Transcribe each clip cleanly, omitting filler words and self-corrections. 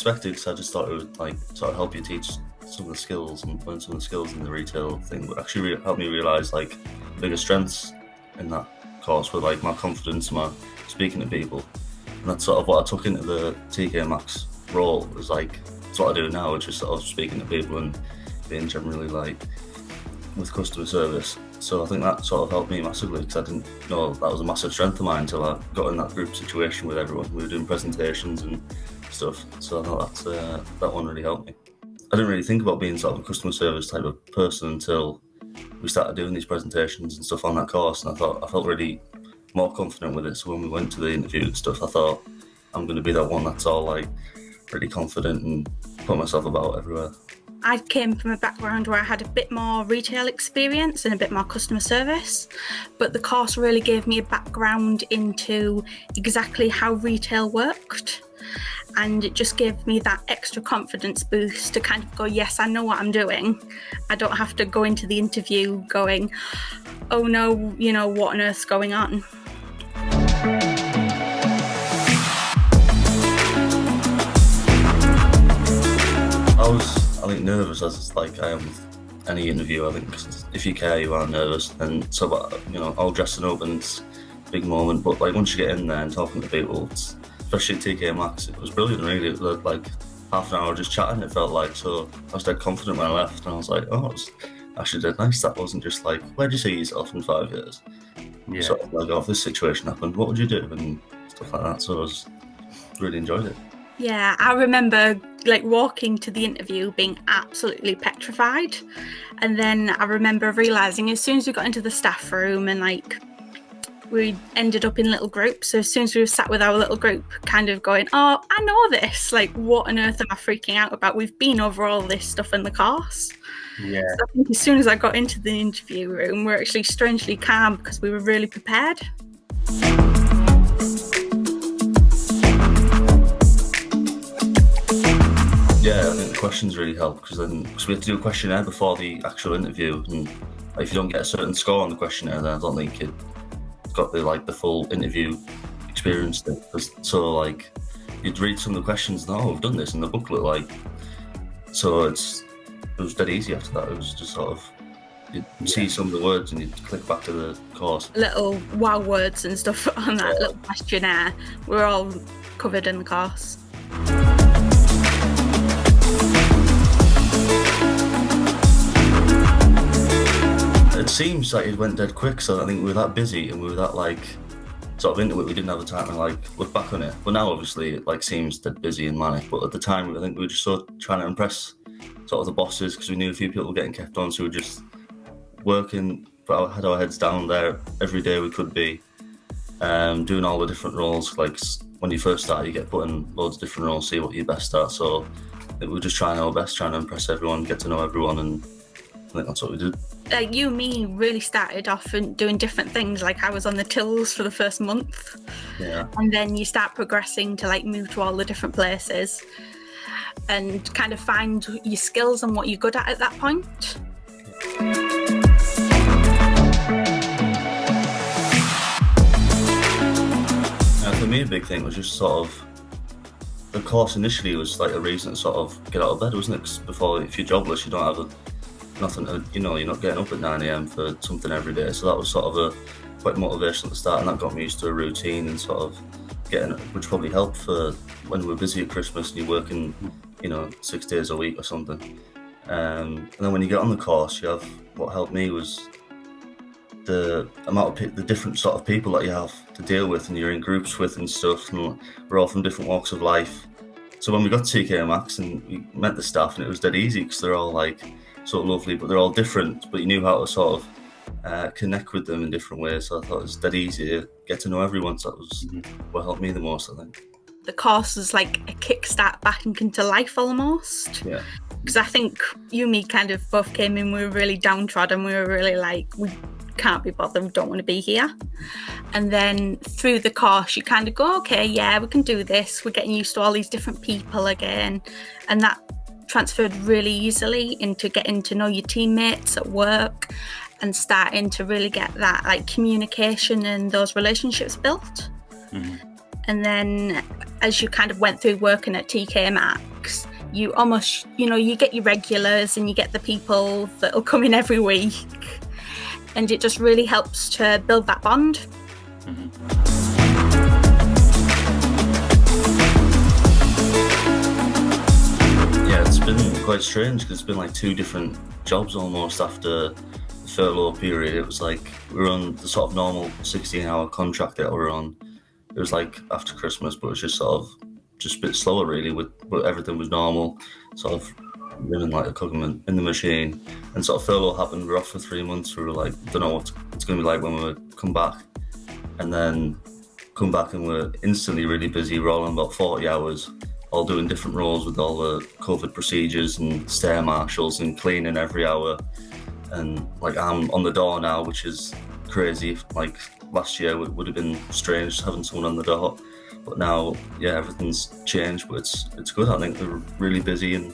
expected, because I just thought it would like sort of help you teach some of the skills and learn some of the skills in the retail thing, but actually helped me realise like the bigger strengths in that course were like my confidence, my speaking to people, and that's sort of what I took into the TK Maxx role. Was like it's what I do now, which is sort of speaking to people and being generally like with customer service. So I think that sort of helped me massively, because I didn't know that was a massive strength of mine until I got in that group situation with everyone. We were doing presentations and stuff, so I thought that one really helped me. I didn't really think about being sort of a customer service type of person until we started doing these presentations and stuff on that course, and I felt really more confident with it. So when we went to the interview and stuff, I thought I'm going to be that one that's all like really confident and put myself about everywhere. I came from a background where I had a bit more retail experience and a bit more customer service, but the course really gave me a background into exactly how retail worked, and it just gave me that extra confidence boost to kind of go, yes, I know what I'm doing. I don't have to go into the interview going, oh no, what on earth's going on? I think nervous, as like I am with any interview. I think if you care, you are nervous, and so all dressing up and it's a big moment. But like once you get in there and talking to people, especially TK Maxx, it was brilliant. Really, it was like half an hour just chatting. It felt like, so I was dead confident when I left, and I was like, oh, it was actually dead nice. That wasn't just like, where do you see yourself in 5 years? Yeah. Sort of like, oh, if this situation happened, what would you do, and stuff like that. So I really enjoyed it. Yeah, I remember like walking to the interview being absolutely petrified, and then I remember realising as soon as we got into the staff room and like we ended up in little groups, so as soon as we were sat with our little group kind of going, oh, I know this, like what on earth am I freaking out about? We've been over all this stuff in the course. Yeah. So I think as soon as I got into the interview room, we're actually strangely calm because we were really prepared. Yeah, I think the questions really help, because we had to do a questionnaire before the actual interview, and if you don't get a certain score on the questionnaire, then I don't think you've got the full interview experience. So like you'd read some of the questions and we've done this in the booklet, like, so it was dead easy after that. It was just sort of you'd see some of the words and you'd click back to the course. Little wow words and stuff on that little questionnaire. We're all covered in the course. It seems like it went dead quick, so I think we were that busy and we were that like sort of into it, we didn't have the time to like look back on it. But now obviously it like seems dead busy and manic, but at the time I think we were just sort of trying to impress sort of the bosses, because we knew a few people were getting kept on, so we were just working, had our heads down there every day we could be, doing all the different roles. Like when you first start, you get put in loads of different roles, see what you're best at, so I think we were just trying our best, trying to impress everyone, get to know everyone, and I think that's what we did. You and me really started off and doing different things. Like I was on the tills for the first month, and then you start progressing to like move to all the different places and kind of find your skills and what you're good at that point. For me, a big thing was just sort of the course initially was like a reason to sort of get out of bed, wasn't it? 'Cause before, if you're jobless, you don't have nothing to, you're not getting up at 9 a.m. for something every day. So that was sort of quite motivational at the start, and that got me used to a routine and sort of which probably helped for when we're busy at Christmas and you're working, 6 days a week or something. And then when you get on the course, what helped me was the amount of the different sort of people that you have to deal with and you're in groups with and stuff, and we're all from different walks of life. So when we got to TK Maxx and we met the staff, and it was dead easy because they're all like so lovely, but they're all different, but you knew how to sort of connect with them in different ways. So I thought it was dead easy to get to know everyone. So that was what helped me the most, I think. The course was like a kickstart back into life almost. Yeah. Because I think you and me kind of both came in, we were really downtrodden, we were really like, we can't be bothered, we don't want to be here. And then through the course you kind of go, okay, yeah, we can do this, we're getting used to all these different people again, and that transferred really easily into getting to know your teammates at work and starting to really get that like communication and those relationships built. And then as you kind of went through working at TK Maxx, you almost, you get your regulars and you get the people that'll come in every week, and it just really helps to build that bond. Yeah, it's been quite strange because it's been like 2 different jobs almost after the furlough period. It was like we were on the sort of normal 16-hour contract that we were on. It was like after Christmas, but it was just sort of just a bit slower really, but everything was normal, sort of running like a cog in the machine. And sort of furlough happened, we were off for 3 months, we were like, don't know what it's going to be like when we come back. And then come back and we're instantly really busy. We're all on about 40 hours, all doing different roles with all the COVID procedures and stair marshals and cleaning every hour. And like I'm on the door now, which is crazy. Like last year it would have been strange having someone on the door, but now, yeah, everything's changed, but it's good. I think we're really busy and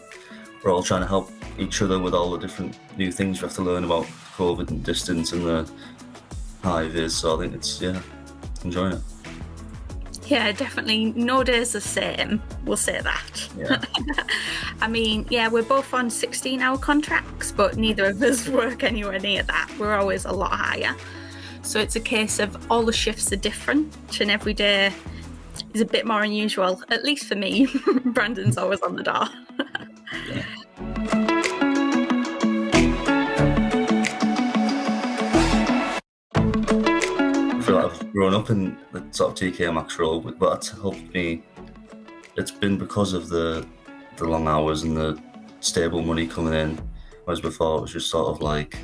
we're all trying to help each other with all the different new things we have to learn about COVID and distance and the hive is. So I think it's, enjoying it. Yeah, definitely. No day's the same, we'll say that. Yeah. I mean, yeah, we're both on 16-hour contracts, but neither of us work anywhere near that. We're always a lot higher. So it's a case of all the shifts are different and every day is a bit more unusual, at least for me. Brandon's always on the door. Yeah. I feel like I've grown up in the sort of TK Maxx role, but that's helped me. It's been because of the long hours and the stable money coming in, whereas before it was just sort of like,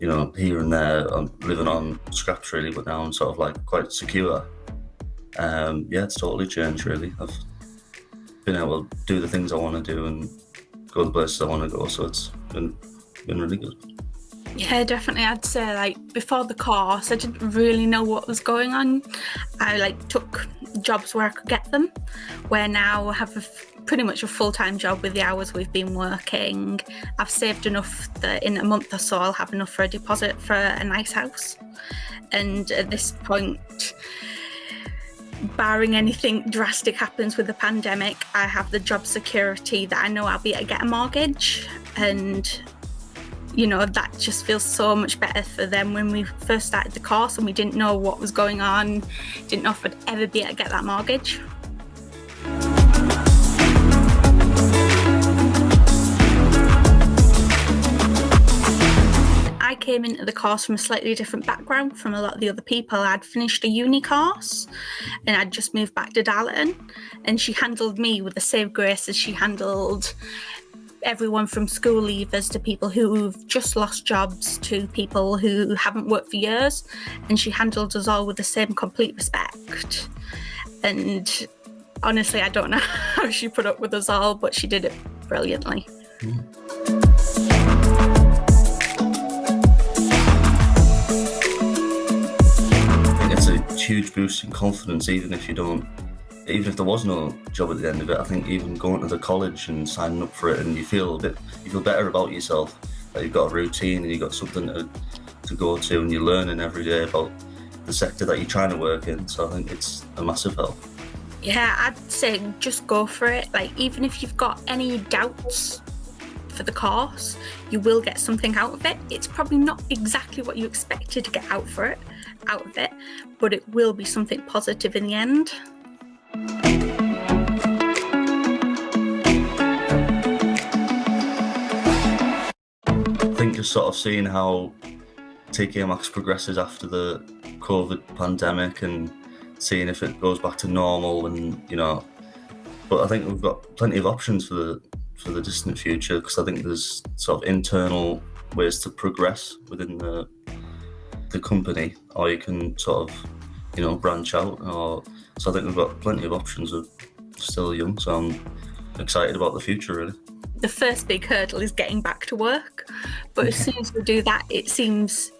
here and there, I'm living on scraps really, but now I'm sort of like quite secure. It's totally changed really. I've been able to do the things I want to do and go the places I want to go, so it's been really good. Yeah, definitely. I'd say like before the course, I didn't really know what was going on. I took jobs where I could get them, where now I have pretty much a full-time job with the hours we've been working. I've saved enough that in a month or so I'll have enough for a deposit for a nice house. And at this point, barring anything drastic happens with the pandemic, I have the job security that I know I'll be able to get a mortgage. And that just feels so much better for them. When we first started the course and we didn't know what was going on, didn't know if I'd ever be able to get that mortgage. I came into the course from a slightly different background from a lot of the other people. I'd finished a uni course and I'd just moved back to Darlington, and she handled me with the same grace as she handled everyone from school leavers to people who've just lost jobs to people who haven't worked for years, and she handled us all with the same complete respect. And honestly, I don't know how she put up with us all, but she did it brilliantly. I think it's a huge boost in confidence, even if there was no job at the end of it. I think even going to the college and signing up for it, and you feel better about yourself, that you've got a routine and you've got something to go to, and you're learning every day about the sector that you're trying to work in. So I think it's a massive help. Yeah, I'd say just go for it. Even if you've got any doubts for the course, you will get something out of it. It's probably not exactly what you expected to get out of it, but it will be something positive in the end. I think just sort of seeing how TK Maxx progresses after the COVID pandemic and seeing if it goes back to normal, and but I think we've got plenty of options for the distant future, because I think there's sort of internal ways to progress within the company, or you can sort of branch out, so I think we've got plenty of options. We're still young, so I'm excited about the future really. The first big hurdle is getting back to work, but as soon as we do that, it seems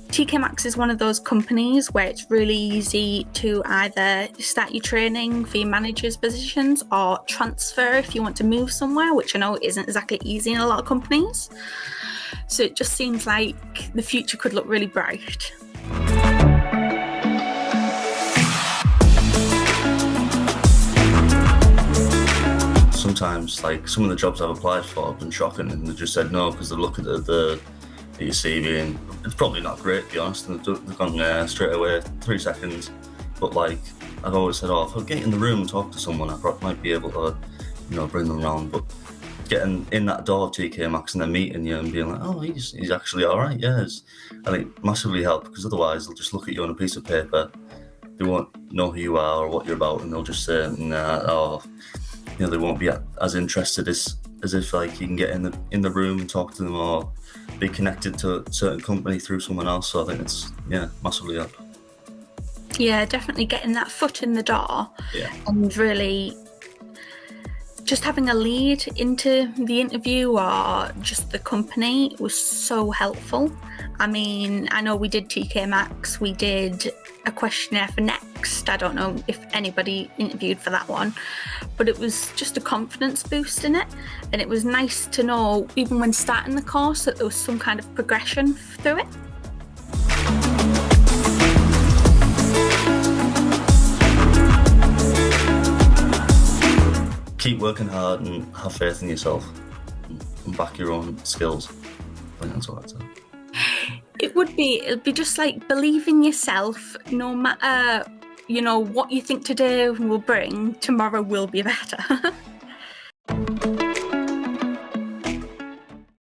TK Maxx is one of those companies where it's really easy to either start your training for your manager's positions or transfer if you want to move somewhere, which I know isn't exactly easy in a lot of companies. So it just seems like the future could look really bright. sometimes, like, some of the jobs I've applied for have been shocking, and they just said no because they're looking at your CV, and it's probably not great, to be honest, and they've gone straight away, 3 seconds. But, like, I've always said, if I get in the room and talk to someone, I might be able to, bring them around. But getting in that door of TK Maxx and then meeting you and being like, oh, he's actually all right, yes, I think massively helped, because otherwise they'll just look at you on a piece of paper, they won't know who you are or what you're about, and they'll just say, they won't be as interested as if, like, you can get in the room and talk to them or be connected to a certain company through someone else. So I think it's massively helped. Yeah, definitely getting that foot in the door, and really just having a lead into the interview or just the company was so helpful. I mean, I know we did TK Maxx, we did a questionnaire for Next. I don't know if anybody interviewed for that one, but it was just a confidence boost in it. And it was nice to know, even when starting the course, that there was some kind of progression through it. Keep working hard and have faith in yourself and back your own skills. I think that's what I'd say. It'd be just like believe in yourself, no matter, what you think today will bring, tomorrow will be better.